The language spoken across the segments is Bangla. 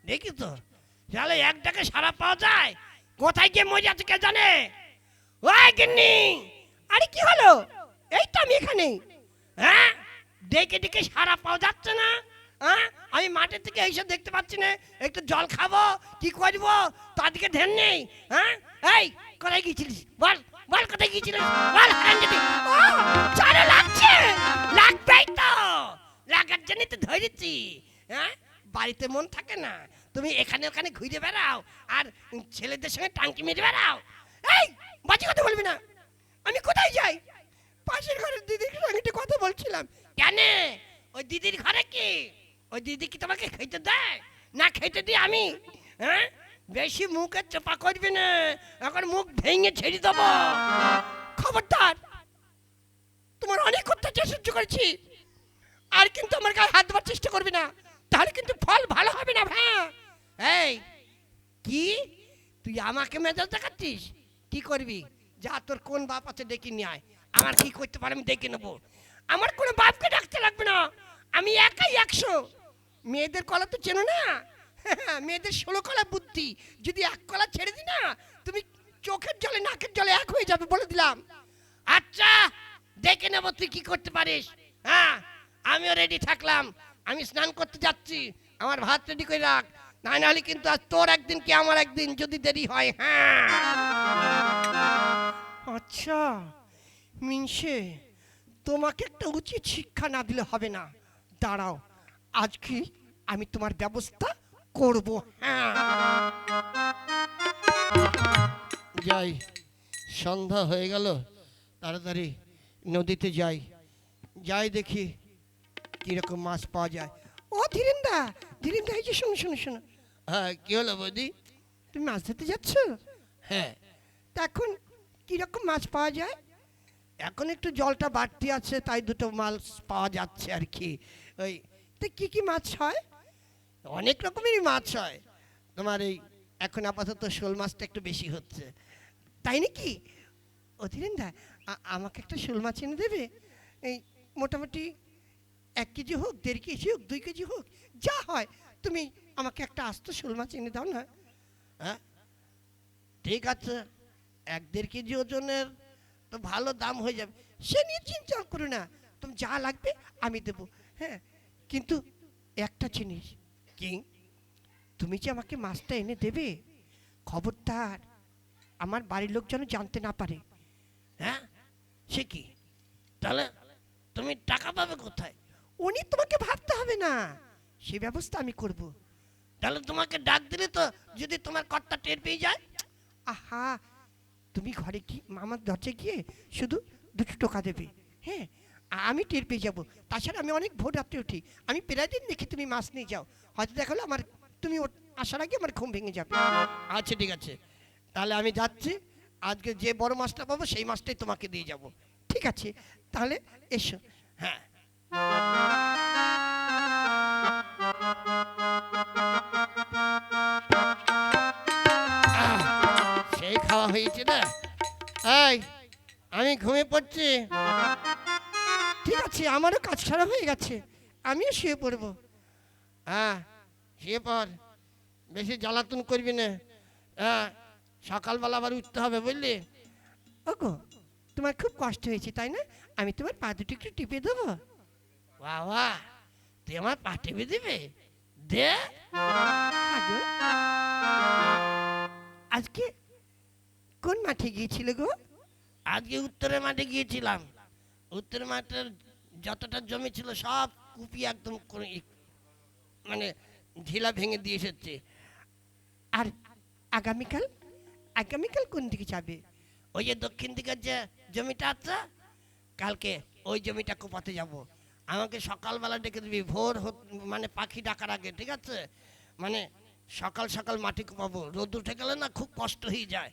দেখি তো তাহলে এক ডাকে সারা পাওয়া যায়। কোথায় গিয়ে মরে আছে কে জানে? ওই গিন্নি, আরে কি হলো? এই তো আমি এখানে। হ্যাঁ ডেকে ডেকে সারা পাওয়া যাচ্ছে না। হ্যাঁ আমি মাঠের থেকে এইসব দেখতে পাচ্ছি না। একটু জল খাবো কি করবো তার দিকে ধ্যান নেই। হ্যাঁ এই কোথায় গিয়েছিলিস বল, বল কোথায় গিয়েছিলিস বল। হারামজাদি। ও চারা লাগছে, লাগবেই তো, লাগার জন্য তো ধরেছি। হ্যাঁ বাড়িতে মন থাকে না, তুমি এখানে ওখানে ঘুরে বেড়াও আর ছেলেদের সঙ্গে টাঙ্কি মেরে বেড়াও। এই বাজে কথা বলবি না। আমি কোথায় যাই? পাশের ঘরের দিদির সঙ্গে একটু কথা বলছিলাম। কেন? ওই দিদির ঘরে কি ওই দিদি কি তোমাকে খেতে দেয় না খেতে দিই আমি? হ্যাঁ বেশি মুখে চাপা করবি না, এখন মুখ ভেঙে ছেড়ে দেবো। খবরদার, তোমার অনেক অত্যাচার সহ্য করেছি, আর কিন্তু আমার গায়ে হাত দেওয়ার চেষ্টা করবি না, তাহলে কিন্তু ফল ভালো হবে না। হ্যাঁ এই কি তুই আমাকে মেজাজ দেখাচ্ছিস? কি করবি? যা তোর কোন বাপ আছে ডেকে নিয়ে আয়, আমার কি করতে পারে আমি দেখে নেবো। আমার কোনো বাপকে ডাকতে লাগবে না, আমি একাই 100। মেয়েদের কলা তো চেনো না? মেয়েদের 16 কলা বুদ্ধি, যদি 1 কলা ছেড়ে দি না, তুমি চোখের জলে নাকের জলে এক হয়ে যাবে বলে দিলাম। আচ্ছা দেখে নেবো তুই কি করতে পারিস। হ্যাঁ আমিও রেডি থাকলাম, আমি স্নান করতে যাচ্ছি, আমার ভাত রেডি করে রাখ, না নাহলে কিন্তু আজ তোর একদিন কি আমার একদিন যদি দেরি হয়। হ্যাঁ আচ্ছা মিনসে, তোমাকে একটা উচিত শিক্ষা না দিলে হবে না। দাঁড়াও, আজকে আমি তোমার ব্যবস্থা করব। হ্যাঁ যাই, সন্ধ্যা হয়ে গেল, তাড়াতাড়ি নদীতে যাই, যাই দেখি কিরকম মাছ পাওয়া যায়। ও ধীরেন্দা, ধীরেন্দা, এই যে শোনো শোনো শোনো, হ্যাঁ কি হলো বৌদি? তুমি মাছ ধরতে যাচ্ছ? হ্যাঁ তা এখন কিরকম মাছ পাওয়া যায়? এখন একটু জলটা বাড়তি আছে তাই দুটো মাছ পাওয়া যাচ্ছে আর কি। ওই তা কি কি মাছ হয়? অনেক রকমেরই মাছ হয়, তোমার এই এখন আপাতত শোল মাছটা একটু বেশি হচ্ছে। তাই নাকি? ও ধীরেন্দা, আমাকে একটা শোল মাছ এনে দেবে? এই মোটামুটি 1 কেজি হোক, 1.5 কেজি হোক, 2 কেজি হোক, যা হয়, তুমি আমাকে একটা আস্ত শোল মাছ এনে দাও না। হ্যাঁ ঠিক আছে, 1-1.5 কেজি ওজনের তো ভালো দাম হয়ে যাবে। সে নিয়ে চিন্তা করো না, তুমি যা লাগবে আমি দেবো। হ্যাঁ কিন্তু একটা জিনিস, কি? তুমি যে আমাকে মাছটা এনে দেবে, খবরদার আমার বাড়ির লোক যেন জানতে না পারে। হ্যাঁ সে কি? তাহলে তুমি টাকা পাবে কোথায়? উনি তোমাকে ভাবতে হবে না, সে ব্যবস্থা আমি করব। তাহলে তোমাকে ডাক দিলে তো যদি তোমার কর্তা টের পেয়ে যায়? আহা, তুমি ঘরে কি আমার দরজায় গিয়ে শুধু 2 টাকা দেবে। হ্যাঁ আমি টের পেয়ে যাবো। তাছাড়া আমি অনেক ভোর রাত্রে উঠি, আমি প্রায় দিন দেখি তুমি মাছ নিয়ে যাও, হয়তো দেখা হলো আমার তুমি আসার আগে আমার ঘুম ভেঙে যাবে। আচ্ছা ঠিক আছে, তাহলে আমি যাচ্ছি, আজকে যে বড় মাছটা পাবো সেই মাছটাই তোমাকে দিয়ে যাব। ঠিক আছে, তাহলে এসো। হ্যাঁ সেই খাওয়া হয়েছে না। এই আমি ঘুমিয়ে পড়ছি। ঠিক আছে, আমারও কাজ সারা হয়ে গেছে, আমিও শুয়ে পড়বো। হ্যাঁ শুয়ে পড়, বেশি জ্বালাতন করবি না। হ্যাঁ সকালবেলা আবার উঠতে হবে বুঝলি। ওগো, তোমার খুব কষ্ট হয়েছে তাই না? আমি তোমার পা দুটো একটু টিপে দেবো। বাবা তুই আমার পা টিপে দিবে? দে। আগো, আজকে কোন মাঠে গিয়েছিলে গো? আজকে উত্তরের মাঠে গিয়েছিলাম, উত্তর মাঠের যতটা জমি ছিল সব কুপি একদম মানে ঢিলা ভেঙে দিয়ে এসেছে। আর আগামীকাল, আগামীকাল কোন দিকে যাবে? ওই যে দক্ষিণ দিকের যে জমিটা আছে, কালকে ওই জমিটা কোপাতে যাব। আমাকে সকালবেলা ডেকে দিবি, ভোর মানে পাখি ডাকার আগে, ঠিক আছে? মানে সকাল সকাল মাটি কোপাবো, রোদ উঠে গেলে না খুব কষ্ট হয়ে যায়।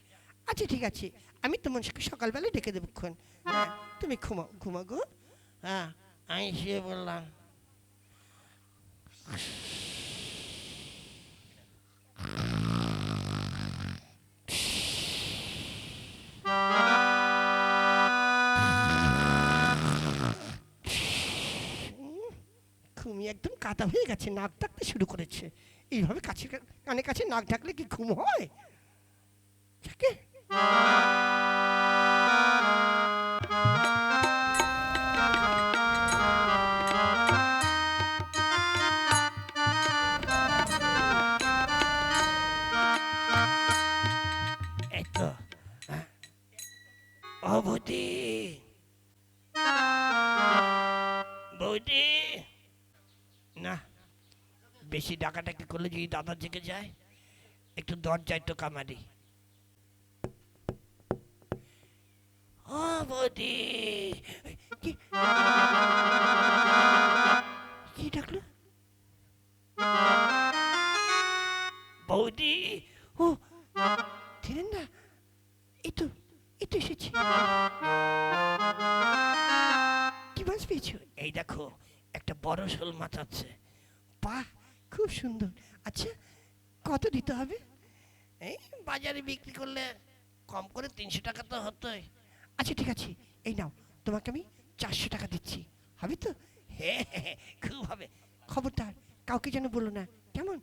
আচ্ছা ঠিক আছে, আমি তোমার সকালবেলা ডেকে দেবো ক্ষণ। হ্যাঁ, তুমি ঘুমাও, ঘুমাও গো। হ্যাঁ আমি শুয়ে বললাম। ঘুমিয়ে একদম কাদা হয়ে গেছে, নাক ডাকতে শুরু করেছে। এইভাবে কাছে কানে কাছে নাক ঢাকলে কি ঘুম হয়? থাকে এই তো ও বৌদি, বৌদি, না বেশি ডাকাটাকি করলে যদি দাদা জেগে যায়, একটু দরজায় টোকা মারি। ও বৌদি, কি কি ডাকলো? বৌদি, ও ধীরেন না, এই তো এসেছি। কি মাছ পেয়েছো? এই দেখো একটা বড় শোল মাছ আছে। বাহ, খুব সুন্দর। আচ্ছা, কত দিতে হবে? এই বাজারে বিক্রি করলে কম করে 300 টাকা তো হতোই। আচ্ছা ঠিক আছে, এই নাও, তোমাকে আমি 400 টাকা দিচ্ছি, হবে তো? হ্যাঁ হ্যাঁ, খুব হবে। খবরদার কাউকে যেন বলো না, কেমন?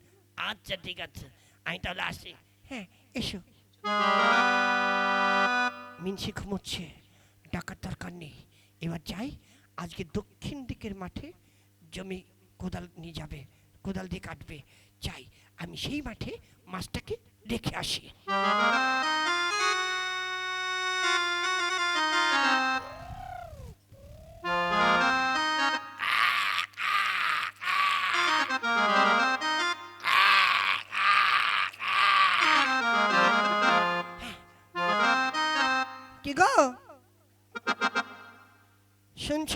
আচ্ছা ঠিক আছে, আমি তাহলে আসি। হ্যাঁ, এসো। মিনসে ঘুমোচ্ছে, ডাকার দরকার নেই। এবার যাই, আজকে দক্ষিণ দিকের মাঠে জমি কোদাল নিয়ে যাবে, কোদাল দিয়ে কাটবে। যাই, আমি সেই মাঠে মাছটাকে রেখে আসি। কি গো, শুনছ?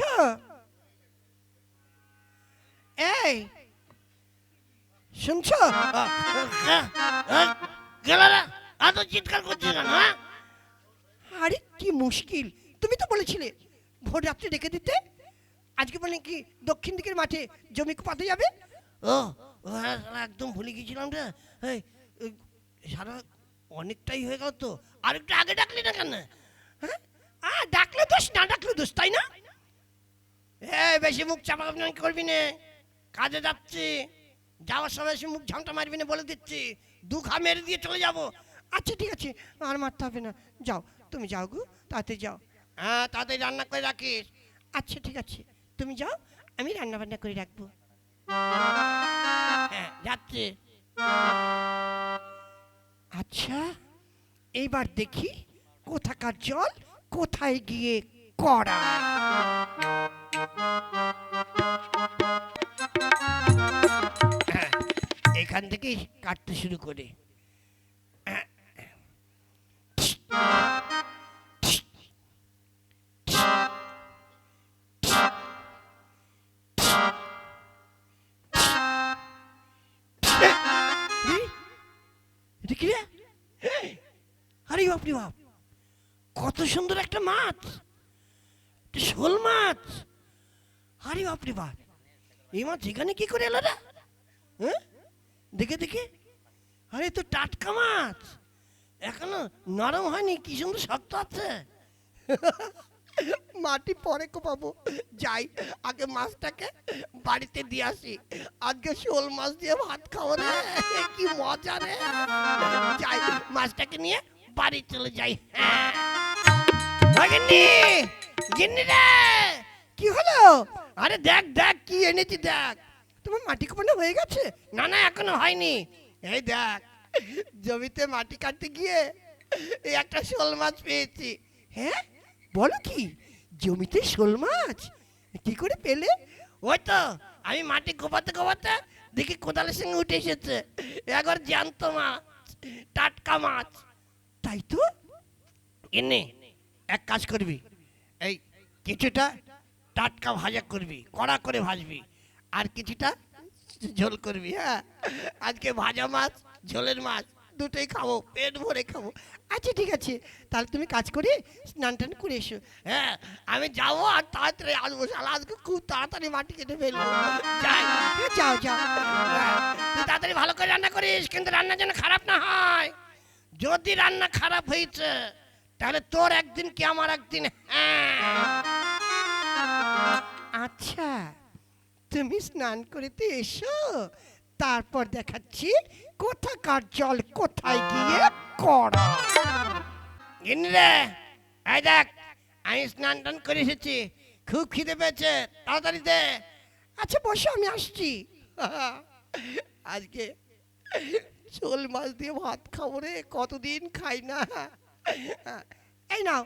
এই শুনছ? গেল না, এত চিৎকার করছিস কেন? হ্যাঁ আরে কি মুশকিল, তুমি তো বলেছিলে ভোর রাত্রে রেখে দিতে, আজকে বলেন কি দক্ষিণ দিকের মাঠে জমি পাতে যাবে। ও ও, হ্যাঁ, শালা একদম ভুলে গেছিলাম রে। এই এই, সারা অনেকটাই হয়ে গেল তো, আর একটু আগে ডাকলি না কেন? হ্যাঁ, ডাকলে দোষ, না ডাকলে দোষ, তাই না? বেশি মুখ চাপা করবি না, কাজে যাচ্ছি, যাওয়ার সময় এসে মুখ ঝামটা মারবি না বলে দিচ্ছি, দু খা মেরে দিয়ে চলে যাবো। আচ্ছা ঠিক আছে, আর মারতে হবে না, যাও, তুমি যাও গো, তাড়াতাড়ি যাও। হ্যাঁ তাড়াতাড়ি রান্না করে রাখিস। আচ্ছা ঠিক আছে, তুমি যাও, আমি রান্না বান্না করে রাখবো। হ্যাঁ যাচ্ছি। আচ্ছা, এইবার দেখি কোথাকার জল কোথায় গিয়ে কড়া। হ্যাঁ, এখান থেকেই কাটতে শুরু করে। এটা কি রে? আরে বাপরে বাপ, কত সুন্দর একটা মাছ, একটা শোল মাছ। আরে বাপরে বাপ, এই মাছ এখানে কি করে এলো রে? হ্যাঁ দেখে দেখে, আরে তো টাটকা মাছ, এখনো নরম হয়নি, কি সুন্দর শক্ত আছে। মাটি পরে কোপাবো, যাই আগে মাছটাকে বাড়িতে দিয়ে আসি, আজকে শোল মাছ দিয়ে ভাত খাবো রে, কি মজা রে। যাই মাছটাকে নিয়ে বাড়ি চলে যাই। হ্যাঁ গিন্নি, গিন্নি রে, কি হলো? আরে দেখ দেখ কি এনেছি দেখ। তোমার মাটি কোপানো হয়ে গেছে? না না এখনো হয়নি। এই দেখ, জমিতে মাটি কাটতে গিয়ে এই একটা শোল মাছ পেয়েছি। হ্যাঁ, বলো কি, জমিতে শোল মাছ কি করে পেলে? ওই তো আমি মাটি কোপাতে কোপাতে দেখি কোদালের সঙ্গে উঠে এসেছে, একবার জ্যান্ত মাছ, টাটকা মাছ। তাই তো। গিন্নি এক কাজ করবি, এই কিছুটা টাটকা ভাজা করবি, কড়া করে ভাজবি, আর কিছুটা ঝোল করবি। হ্যাঁ, আজকে ভাজা মাছ ঝোলের মাছ দুটোই খাবো, পেট ভরে খাবো। আচ্ছা ঠিক আছে, তাহলে তুমি কাজ করে স্নান টান করে এসো। হ্যাঁ আমি যাবো আর তাড়াতাড়ি আসবো, শালা আজকে খুব তাড়াতাড়ি মাটি কেটে ফেলবো। যাই। হ্যাঁ, যাও যাও। হ্যাঁ, তুই তাড়াতাড়ি ভালো করে রান্না করিস, কিন্তু রান্না যেন খারাপ না হয়। যদি রান্না খারাপ হয়েছে তাহলে তোর একদিন কি আমার একদিন। হ্যাঁ আচ্ছা, তুমি স্নান করতে এসো, তারপর দেখাচ্ছি কোথাকার জল কোথায় গিয়ে কড়া। গিন্নি রে, এই দেখ আমি স্নান টান করে এসেছি, খুব খিদে পেয়েছে, তাড়াতাড়ি দে। আচ্ছা বসো, আমি আসছি। আজকে শোল মাছ দিয়ে ভাত খাবো রে, কতদিন খাই না। এই নাও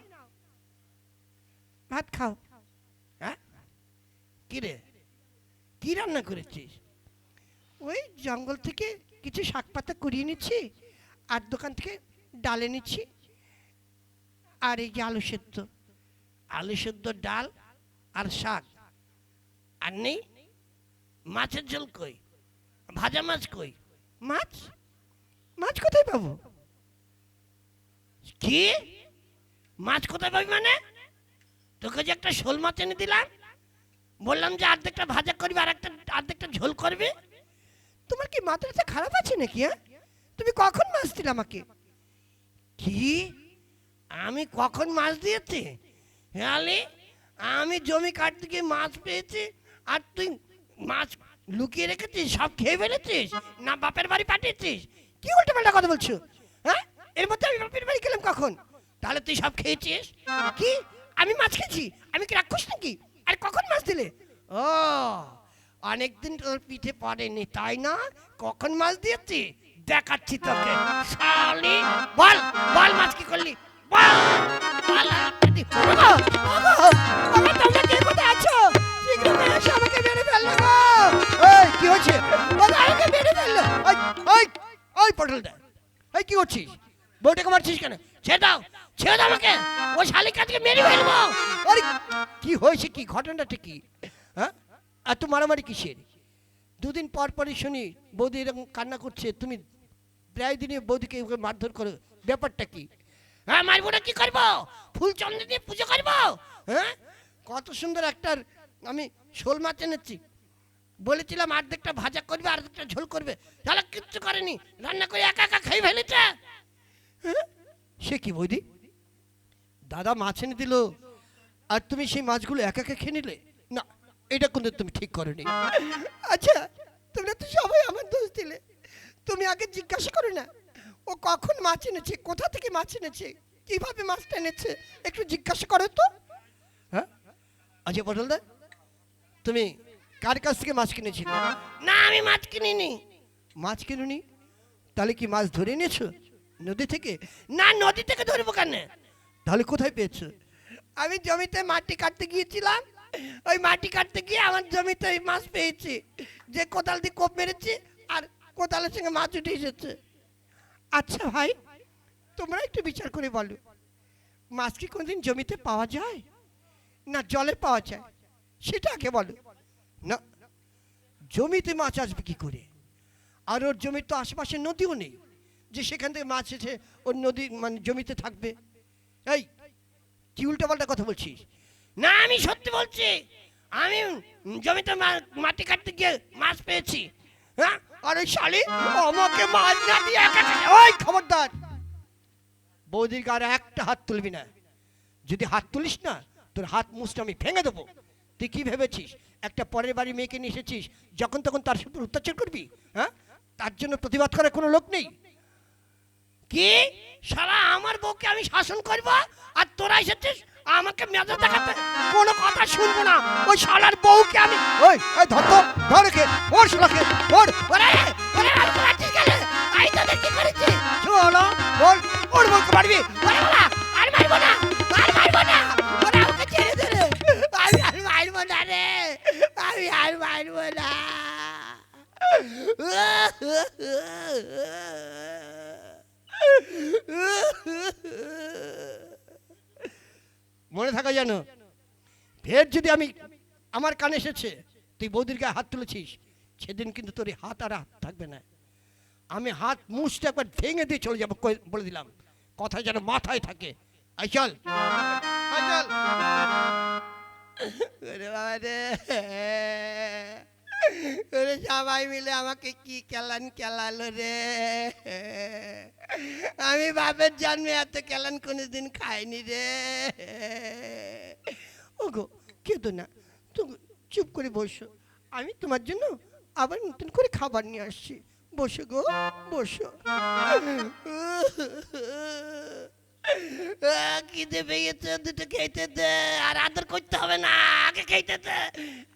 ভাত খাও। হ্যাঁ, কি রে, কি রান্না করেছিস? ওই জঙ্গল থেকে কিছু শাক পাতা কুড়িয়ে নিচ্ছি, আর দোকান থেকে ডাল এনেছি, আর এই যে আলু সেদ্ধ। আলু সেদ্ধ, ডাল আর শাক, আর নেই? মাছের ঝোল কই? ভাজা মাছ কই? মাছ? মাছ কোথায় পাবো? কি মাছ কোথায় পাবি মানে? তোকে যে একটা শোল মাছ এনে দিলাম, বললাম যে অর্ধেকটা ভাজা করবি আর একটা অর্ধেকটা ঝোল করবি। তোমার কি মাথাটা খারাপ আছে নাকি? হ্যাঁ, তুমি কখন মাছ দিলে আমাকে? কি আমি কখন মাছ দিয়েছি? হ্যাঁ আলি, আমি জমি কাটতে গিয়ে মাছ পেয়েছি, আর তুই মাছ লুকিয়ে রেখেছিস, সব খেয়ে ফেলেছিস, না বাপের বাড়ি পাঠিয়েছিস? কি উল্টো পাল্টা কথা বলছো? হ্যাঁ, এর মধ্যে আমি বাপের বাড়ি গেলাম কখন? তাহলে তুই সব খেয়েছিস? কি আমি মাছ খেয়েছি? আমি কি রাক্ষস নাকি? আর কখন মাছ দিলে? ও, অনেকদিন তোর পিঠে পড়েনি তাই না? কখন মাছ দিয়েছি দেখাচ্ছি তোকে। শালি, বল বল মাছ কি করলি, বল বল। ওগো, ওগো, ওগো, তোমরা কে কোথায় আছো? শীঘ্র করে এসে আমাকে মেরে ফেললো গো। এই কি হচ্ছে? ওগো, আমাকে মেরে ফেললো। ওই ওই ওই পটল দে, এই কি করছিস? বউটাকে মারছিস কেন? ছেড়ে দাও, ছেড়ে দাও আমাকে, ও শালিকাকে মেরে ফেলবো। আরে কি হয়েছে, কি ঘটনাটা কি? হ্যাঁ, এত মারামারি কিসের? দুদিন পর পরই শুনি বৌদি এরকম কান্না করছে, তুমি প্রায় দিনে বৌদিকে ওকে মারধর করো, ব্যাপারটা কি? হ্যাঁ, মারবো না, কি করবো? ফুল চন্দন দিয়ে পুজো করবো? হ্যাঁ, কত সুন্দর একটা আমি শোল মাছ এনেছি, বলেছিলাম অর্ধেকটা ভাজা করবে আর অর্ধেকটা ঝোল করবে, তাহলে কিচ্ছু করেনি, রান্না করে একা একা খেয়ে ফেলেছে। হ্যাঁ? সে কি বৌদি, দাদা মাছ এনে দিল আর তুমি সেই মাছগুলো একা একা খেয়ে নিলে? না, এটা কিন্তু তুমি ঠিক করনি। আচ্ছা, তোমরা তো সবাই আমার দোষ দিলে, তুমি আগে জিজ্ঞাসা করো না ও কখন মাছ এনেছে, কোথা থেকে মাছ এনেছে, কিভাবে মাছটা এনেছে, একটু জিজ্ঞাসা করো তো। হ্যাঁ, আচ্ছা পটলদা, তুমি কার কাছ থেকে মাছ কিনেছিলে? না, আমি মাছ কিনিনি। মাছ কিনুনি? তাহলে কি মাছ ধরে এনেছো নদী থেকে? না, নদী থেকে ধরবো কেন? তাহলে কোথায় পেয়েছো? আমি জমিতে মাটি কাটতে গিয়েছিলাম, ওই মাটি কাটতে গিয়ে আমার জমিতে এই মাছ পেয়েছি, যে কোদাল দিয়ে কোপ মেরেছি আর কোদালের সঙ্গে মাছ উঠে এসেছে। আচ্ছা ভাই, তোমরা একটু বিচার করে বলো, মাছ কি কোনদিন জমিতে পাওয়া যায় না জলে পাওয়া যায়, সেটা আগে বলো। না, জমিতে মাছ আসবে কি করে? আর ওর জমির তো আশেপাশে নদীও নেই যে সেখান থেকে মাছ এসে ওর নদী মানে জমিতে থাকবে। এই কি উল্টাপাল্টা কথা বলছিস? না, আমি সত্যি বলছি, আমি জমিতে মাটি কাটতে গিয়ে মাছ পেয়েছি। হ্যাঁ, আর ওই শালি আমাকে মাছ না দিয়ে একা একা- ওই খবরদার, বৌদির গায়ে একটা হাত তুলবি না। যদি হাত তুলিস না, তোর হাত মুছটা আমি ভেঙে দেবো। তুই কি ভেবেছিস একটা পরের বাড়ি মেয়েকে নিয়ে এসেছিস, যখন তখন তার উপর অত্যাচার করবি? হ্যাঁ, তার জন্য প্রতিবাদ করার কোনো লোক নেই? কি শালা, আমার বউকে আমি শাসন করব আর তোরা এসেছিস আমাকে মেজাজ দেখাতে? কোনো কথা শুনবো না, ওই শালার বউকে আমি। ওই ওই ধর তো, ধর কে, ওর শালাকে ওর। ওরে ওরে, আমি তো মারছিস কেন? আমি তোদের কি করেছি? চলো বল, ওর বলতে পারবি? ওরে বাবা, আর মারবো না, আর মারবো না, ওরে আমাকে ছেড়ে দে রে, আমি আর মারবো না রে, আমি আর মারবো না। মনে থাকা যেন, ফের যদি আমি আমার কানে এসেছে তুই বৌদির গায়ে হাত তুলেছিস, সেদিন কিন্তু তোর এই হাত আর হাত থাকবে না। আমি হাত মুছতে একবার ভেঙে দিয়ে চলে যাবো, বলে দিলাম, কথা যেন মাথায় থাকে। আই চল, আই চল। ওরে বাবা রে, ওরে সবাই মিলে আমাকে কি কেলান কেলালো রে। আমি বাপের জন্মে এত কেলান কোনোদিন খাইনি রে। ওগো, কেঁদো না, তুমি চুপ করে বসো, আমি তোমার জন্য আবার নতুন করে খাবার নিয়ে আসছি। বসো গো, বসো। খিদে পেয়েছে, দুটো খেতে দে। আর আদর করতে হবে না, আগে খেতে দে।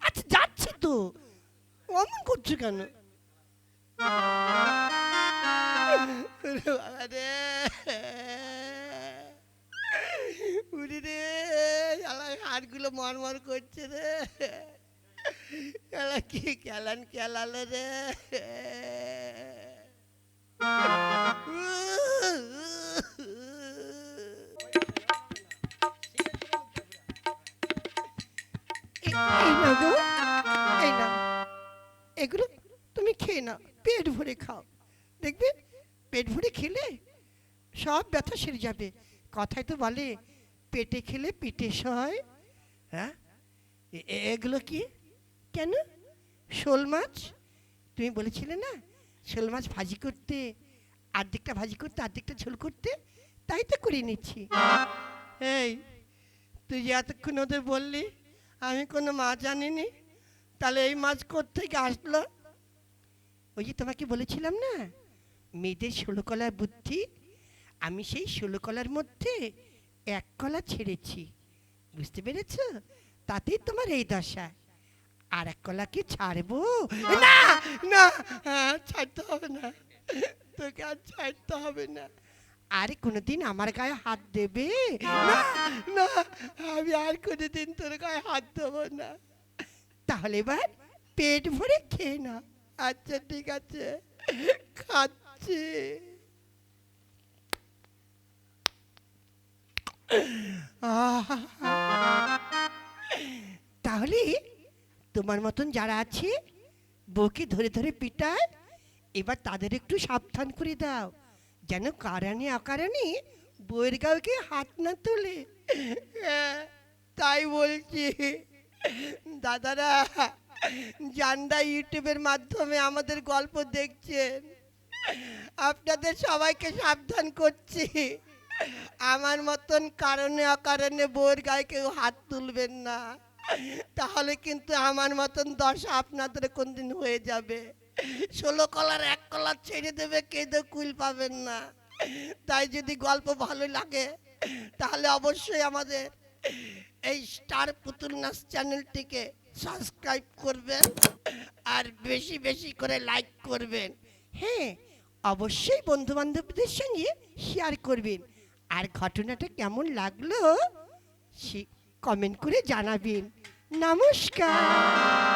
আচ্ছা যাচ্ছি তো, অমন করছো কেন? ওরে বাবা রে, উড়ি রে, শালা হাড়গুলো মরমর করছে রে। শালা কি খেলান খেলালে রে। এই না গো, এই না, এগুলো তুমি খেয়ে নাও, পেট ভরে খাও। দেখবে পেট ভরে খেলে সব ব্যথা সেরে যাবে। কথায় তো বলে পেটে খেলে পিঠে সয়। হ্যাঁ, এগুলো কি? কেন? শোল মাছ, তুমি বলেছিলে না শোল মাছ ভাজি করতে, অর্ধেকটা ভাজি করতে অর্ধেকটা ঝোল করতে, তাই তো করে নিচ্ছি। এই তুই যে এতক্ষণ ওদের বললি আমি কোনো মাছ জানিনি, তাহলে এই মাছ কোত্থেকে আসলো? ওই যে তোমাকে বলেছিলাম না মেয়েদের 16 কলার বুদ্ধি, আমি সেই 16 কলার মধ্যে এক কলা ছেড়েছি, বুঝতে পেরেছ? তাতেই তোমার এই দশা। আর এক কলা কি ছাড়বো? না না, ছাড়তে হবে না, তোকে আর ছাড়তে হবে না। আরে কোনোদিন আমার গায়ে হাত দেবে না? না, আমি আর কোনোদিন তোর গায়ে হাত দেবো না। তাহলে এবার পেট ভরে খেয়ে না। আচ্ছা ঠিক আছে, খাচ্ছি। তাহলে তোমার মতন যারা আছে বউকে ধরে ধরে পিটায়, এবার তাদের একটু সাবধান করে দাও, যেন কারণে অকারণে বউয়ের গাওকে হাত না তোলে। তাই বলছি দাদারা, জানরা ইউটিউবের মাধ্যমে আমাদের গল্প দেখছেন, আপনাদের সবাইকে সাবধান করছি, আমার মতন কারণে অকারণে বউয়ের গায়ে কেউ হাত তুলবেন না, তাহলে কিন্তু আমার মতন দশা আপনাদের কোনদিন হয়ে যাবে। 16 কলার এক কলা ছেড়ে দেবে, কেঁদে কুল পাবেন না। তাই যদি গল্প ভালো লাগে তাহলে অবশ্যই আমাদের এই স্টার পুতুল নাচ চ্যানেলটিকে সাবস্ক্রাইব করবেন আর বেশি বেশি করে লাইক করবেন। হ্যাঁ, অবশ্যই বন্ধু বান্ধবদের সঙ্গে শেয়ার করবেন। আর ঘটনাটা কেমন লাগলো সে কমেন্ট করে জানাবেন। নমস্কার।